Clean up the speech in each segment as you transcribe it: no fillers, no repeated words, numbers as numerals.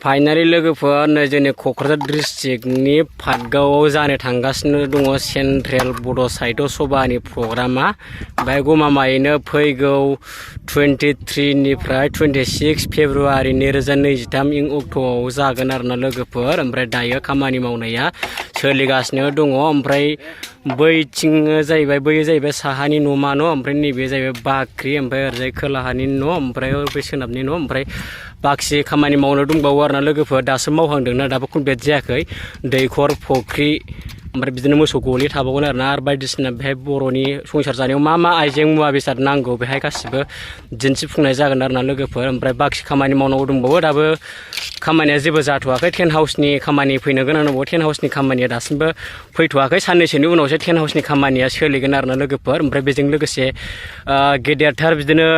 finally लोगोफोर नै जोंनि क'क्राझार डिस्ट्रिक्टनि पाटगावआव जानो थांगासिनो दङ सेन्ट्रेल बड' साहित्य सभानि प्रग्रामा बाय गमामायैनो फैगौ 23 निफ्राय 26 फेब्रुवारि 2023 इं अक्ट'आव जागोन आरोना लोगोफोर ओमफ्राय दायो खामानि मावनाया सोलिगासिनो दङ ओमफ्राय बैथिं जाहैबाय बैयो जाहैबाय साहानि न'मा न' ओमफ्राय नैबे जाहैबाय बाख्रि ओमफ्राय ओरैजाय खोलाहानि न' ओमफ्राय बै सोनाबनि न' ओमफ्राय बाखि खामानि मावनो दंबावो आरोना लोगोफोर दासो मावहांदोंना दाबो कमप्लिट जायाखै दैखर फुख्रि ओमफ्राय बिदिनो मोसौ गलि थाबावगोन आरोना आरो बायदिसिना बेहाय बर'नि संसार जानायाव मा आइजें मुवा बेसाद नांगौ बेहाय गासिबो दिन्थिफुंनाय जागोन आरोना लोगोफोर ओमफ्राय बाखि खामानि मावनांगौ दंबावो दाबो खामानिया जेबो जाथ'वाखै टेन्ट हाउसनि खामानि फैनो गोनां दंबावो टेन्ट हाउसनि खामानिया दासिमबो फैथ'वाखै साननैसोनि उनावसो टेन्ट हाउसनि खामानिया सोलिगोन आरोना लोगोफोर ओमफ्राय बेजों लोगोसे गेदेरथार बिदिनो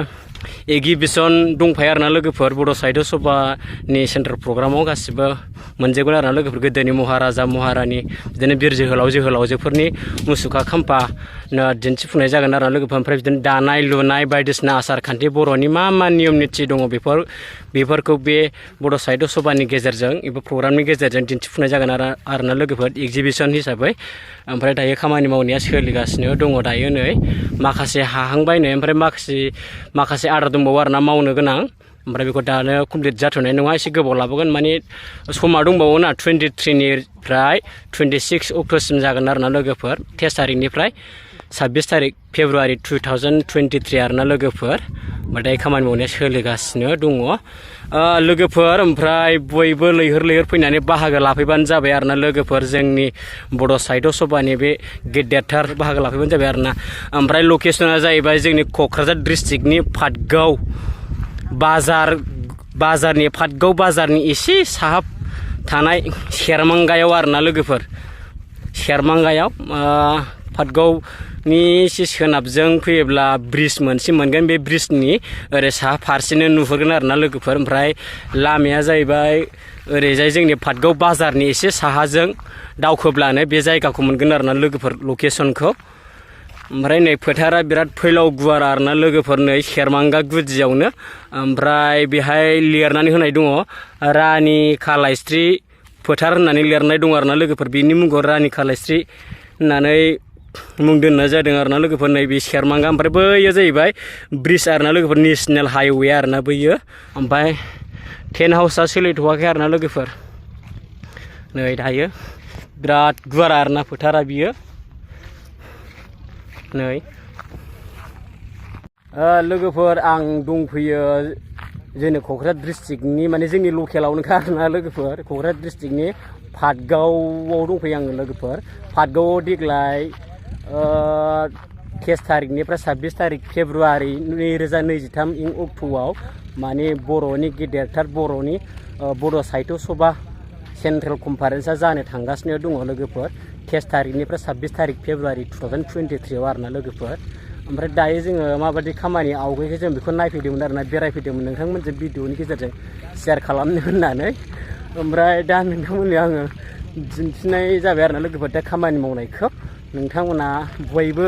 एगिबिसन दंफायो आरोना लोगोफोर बड' साहित्य सभानि सेन्ट्रेल प्रग्रामाव गासिबो मोनजोबगोन आरोना लोगोफोर गोदोनि महाराजा महारानि बिदिनो बिर जोहोलाव जोहोलावजोफोरनि मुसुखा खाम्फा दिन्थिफुंनाय जागोन आरोना लोगोफोर ओमफ्राय बिदिनो दानाय लुनाय बायदिसिना आसार खान्थि बर'नि मा नियम निथि दङ बेफोरखौ बे बड' साहित्य सभानि गेजेरजों एबा प्रग्रामनि गेजेरजों दिन्थिफुंनाय जागोन आरोना लोगोफोर एगजिबिसन हिसाबै ओमफ्राय दायो खामानि मावनाया सोलिगासिनो दङ दायो नै माखासे हाहांबाय नै ओमफ्राय माखासे आद्रा दंबावो आरोना मावनो गोनां ओमफ्राय बेखौ दानो कमप्लिट जाथ'नाय नङा एसे गोबाव लाबोगोन माने समा दंबावो ना 23 निफ्राय 26 अक्ट'सिम जागोन आरोना लोगोफोर 23 तारिखनिफ्राय 26 तारिख फेब्रुवारि 2023 आरोना लोगोफोर ओमफ्राय दायो खामानि मावनाया सोलिगासिनो दङ लोगोफोर ओमफ्राय बयबो लैहोर फैनानै बाहागो लाफैबानो जाबाय आरोना लोगोफोर जोंनि बड' साहित्य सभानि बे गेदेरथार बाहागो लाफैबानो जाबाय आरोना ओमफ्राय लकेसना जाहैबाय जोंनि क'क्राझार डिस्ट्रिक्टनि पाटगाव बाजारनि पाटगाव बाजारनि एसे साहा थानाय सेरमांगायाव आरोना लोगोफोर सेरमांगायाव पाटगावनि एसे सोनाबजों फैयोब्ला ब्रिज मोनसे मोनगोन बे ब्रिजनि ओरै साहा फारसेनो नुहुरगोन आरोना लोगोफोर ओमफ्राय लामाया जाहैबाय ओरैजाय जोंनि पाटगाव बाजारनि एसे साहाजों दावखोब्लानो बे जायगाखौ मोनगोन आरोना लोगोफोर लकेसनखौ ओमफ्राय नै फोथारा बिराद फैलाव गुवार आरोना लोगोफोर नै सेरमांगा गुदियावनो ओमफ्राय बेहाय लिरनानै होनाय दङ रानि खालायस्रि फोथार होननानै लिरनाय दङ आरोना लोगोफोर बेनि मुंखौ रानि खालायस्रि होननानै मुं दोननाय जादों आरोना लोगोफोर नैबे सेरमांगा ओमफ्राय बैयो जाहैबाय ब्रिज आरोना लोगोफोर नेसनेल हाइवे आरोना बैयो ओमफ्राय टेन्ट हाउसआ सोलिथ'वाखै आरोना लोगोफोर नै दायो बिराद गुवार आरोना फोथारा बियो नै लोगोफोर आं दंफैयो जोंनि क'क्राझार डिस्ट्रिक्टनि माने जोंनि लकेलावनोखा आरोना लोगोफोर क'क्राझार डिस्ट्रिक्टनि पाटगावआव दंफैयो आङो लोगोफोर पाटगावआव देग्लाय 23 तारिखनिफ्राय 26 तारिख फेब्रुवारि 2023 इं अक्ट'आव माने बर'नि गेदेरथार बर'नि बड' साहित्य सभा सेन्ट्रेल कनफारेन्सआ जानो थांगासिनो दङ लोगोफोर 23 तारिखनिफ्राय 26 तारिख फेब्रुवारि 2023 आरोना लोगोफोर ओमफ्राय दायो जोङो माबायदि खामानि आवगायखो जों बेखौ नायफैदोंमोन आरोना बेरायफैदोंमोन नोंथांमोनजों भिडिअनि गेजेरजों शेयार खालामनो होननानै ओमफ्राय दा नोंथांमोननो आङो दिन्थिनाय जाबाय आरोना लोगोफोर दा खामानि मावनायखौ नोंथांमोना बयबो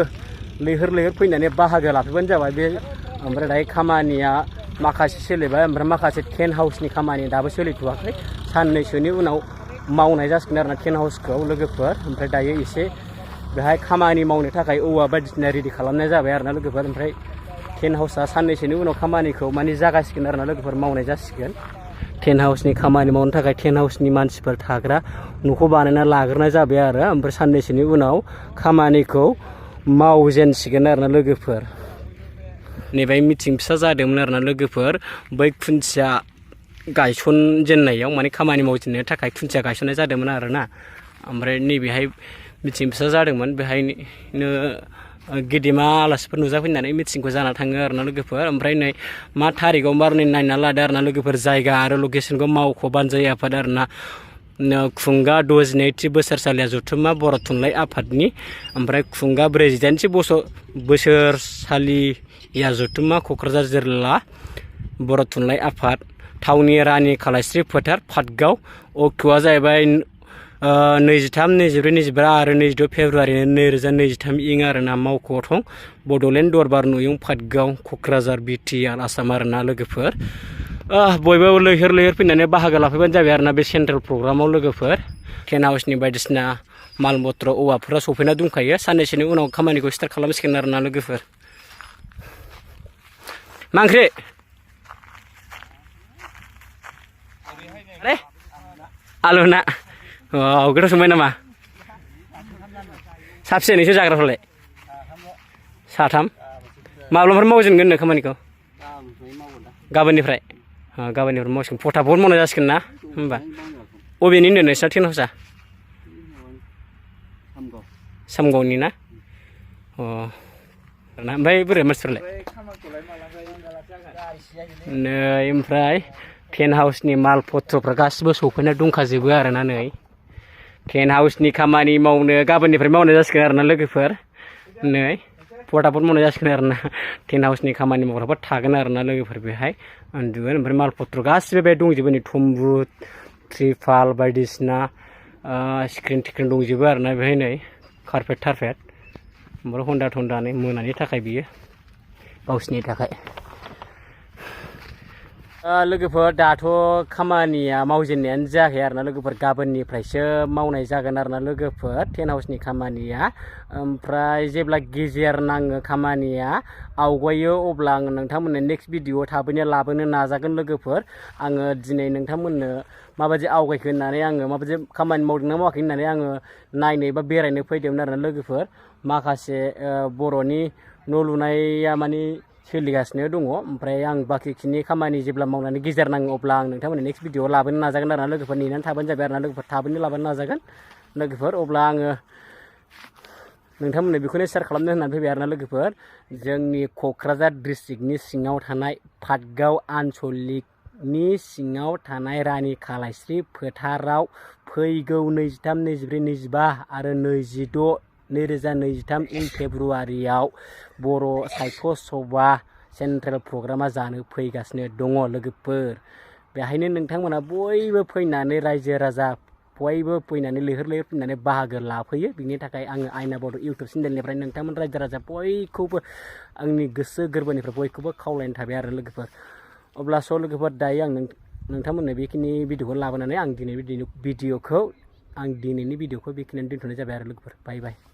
लैहोर फैनानै बाहागो लाफैबानो जाबाय बे ओमफ्राय दायो खामानिया माखासे सोलिबाय ओमफ्राय माखासे टेन्ट हाउसनि खामानि दाबो सोलिथ'वाखै साननैसोनि उनाव मावनाय जासिगोन आरोना टेन्ट हाउसखौ लोगोफोर ओमफ्राय दायो एसे बेहाय खामानि मावनो थाखाय औवा बायदिसिना रेडि खालामनाय जाबाय आरोना लोगोफोर ओमफ्राय टेन्ट हाउसआ साननैसोनि उनाव खामानिखौ माने जागासिगोन आरोना लोगोफोर मावनाय जासिगोन टेन्ट हाउसनि खामानि मावनो थाखाय टेन्ट हाउसनि मानसिफोर थाग्रा न'खौ बानायना लाग्रोनाय जाबाय आरो ओमफ्राय साननैसोनि उनाव खामानिखौ मावजेनसिगोन आरोना लोगोफोर नैबे मिटिं फिसा जादोंमोन आरोना लोगोफोर बै खुन्थिया गायसनजेननायाव माने खामानि मावजेननो थाखाय खुन्थिया गायसननाय जादोंमोन आरोना ओमफ्राय नैबेहाय मिटिं फिसा जादोंमोन बेहायनो गेदेमा आलासिफोर नुजाफैनानै मिटिंखौ जाना थाङो आरोना लोगोफोर ओमफ्राय नै मा थारिखआव मारनै नायना लादो आरोना लोगोफोर जायगा आरो लकेसनखौ मावख' बानजाय आफाद आरोना खुंगा 62थि बोसोरसालिया जथुम्मा बर' थुनलाइ आफादनि ओमफ्राय खुंगा 48थि बोसोरसालिया जथुम्मा क'क्राझार जिल्ला बर' थुनलाइ आफाद थावनि रानि खालायस्रि फोथार पाटगाव अक्ट'आ जाहैबाय 23, 24, 25 आरो 26 फेब्रुवारि 2023 इं आरोना मावख'आव थं बड'लेण्ड दरबार न'यं पाटगाव क'क्राझार बिटिआर आसाम आरोना लोगोफोर बयबो लैहोर लैहोर फैनानै बाहागो लाफैबानो जाबाय आरोना बे सेन्ट्रेल प्रग्रामाव लोगोफोर टेन्ट हाउसनि बायदिसिना माल मत्र औवाफोरा सफैना दंखायो साननैसोनि उनाव खामानिखौ स्टार्ट खालामसिगोन आरोना लोगोफोर मा ओंख्रि आलु ना गोथाव संबाय नामा साबसे नोंसोर जाग्राफ्रालाय साथाम माब्लाफोर मावजेनगोन नो खामानिखौ गाबोननिफ्राय मावसिगोन फटाफट मावनाय जासिगोन ना होमबा अबेनि होनदों नोंसिना टेन्ट हाउसआ सामगावनि ना ओमफ्राय बोरै मानसिफोरालाय नै ओमफ्राय टेन्ट हाउसनि माल पत्रफ्रा गासिबो सफैना दंखाजोबो आरोना नै टेन्ट हाउसनि खामानि मावनो गाबोननिफ्राय मावनाय जासिगोन आरोना लोगोफोर नै फटाफट मावनाय जासिगोन आरोना टेन्ट हाउसनि खामानि मावग्राफोर थागोन आरोना लोगोफोर बेहाय उन्दुगोन ओमफ्राय माल पत्र गासिबो बे दंजोबो नै थम्बु त्रिपाल बायदिसिना स्क्रिन टिक्रिन दंजोबो आरोना बेहाय नै कारपेट टारपेट ओमफ्राय हन्दा थन्दा नै मोनानि थाखाय बियो गावसिनि थाखाय लोगोफोर दाथ' खामानिया मावजेननायानो जायाखै आरोना लोगोफोर गाबोननिफ्रायसो मावनाय जागोन आरोना लोगोफोर टेन्ट हाउसनि खामानिया ओमफ्राय जेब्ला गेजेर नाङो खामानिया आवगायो अब्ला आङो नोंथांमोननो नेक्स्ट भिडिअ थाबैनो लाबोनो नाजागोन लोगोफोर आङो दिनै नोंथांमोननो माबायदि आवगायखो होननानै आङो माबायदि खामानि मावदोंना मावाखै होननानै आङो नायनो एबा बेरायनो फैदोंमोन आरोना लोगोफोर माखासे बर'नि न' लुनाया माने सोलिगासिनो दङ ओमफ्राय आं बाखिखिनि खामानि जेब्ला मावनानै गेजेर नाङो अब्ला आं नोंथांमोननो नेक्स्ट भिडिअ लाबोनो नाजागोन आरोना लोगोफोर नेनानै थाबानो जाबाय आरोना लोगोफोर थाबैनो लाबोनो नाजागोन लोगोफोर अब्ला आङो नोंथांमोननो बेखौनो शेयार खालामनो होननानै फैबाय आरोना लोगोफोर जोंनि क'क्राझार डिस्ट्रिक्टनि सिङाव थानाय पाटगाव आनसलिकनि सिङाव थानाय रानि खालायस्रि फोथाराव फैगौ 23, 24, 25 आरो 26, 2023 इं फेब्रुवारियाव बर' साहित्य सभा सेन्ट्रेल प्रग्रामा जानो फैगासिनो दङ लोगोफोर बेहायनो नोंथांमोना बयबो फैनानै रायजो राजा बयबो फैनानै लैहोर लैहोर फैनानै बाहागो लाफैयो बिनि थाखाय आङो आयना बड' इउटुब चेनेलनिफ्राय नोंथांमोन रायजो राजा बयखौबो आंनि गोसो गोरबोनिफ्राय बयखौबो खावलायनो थाबाय आरो लोगोफोर अब्ला स' लोगोफोर दायो आं नोंथांमोननो बेखिनि भिडिअखौ लाबोनानै आं दिनैनि भिडिअखौ बेखिनियानो दोनथ'नाय जाबाय आरो लोगोफोर बाय बाय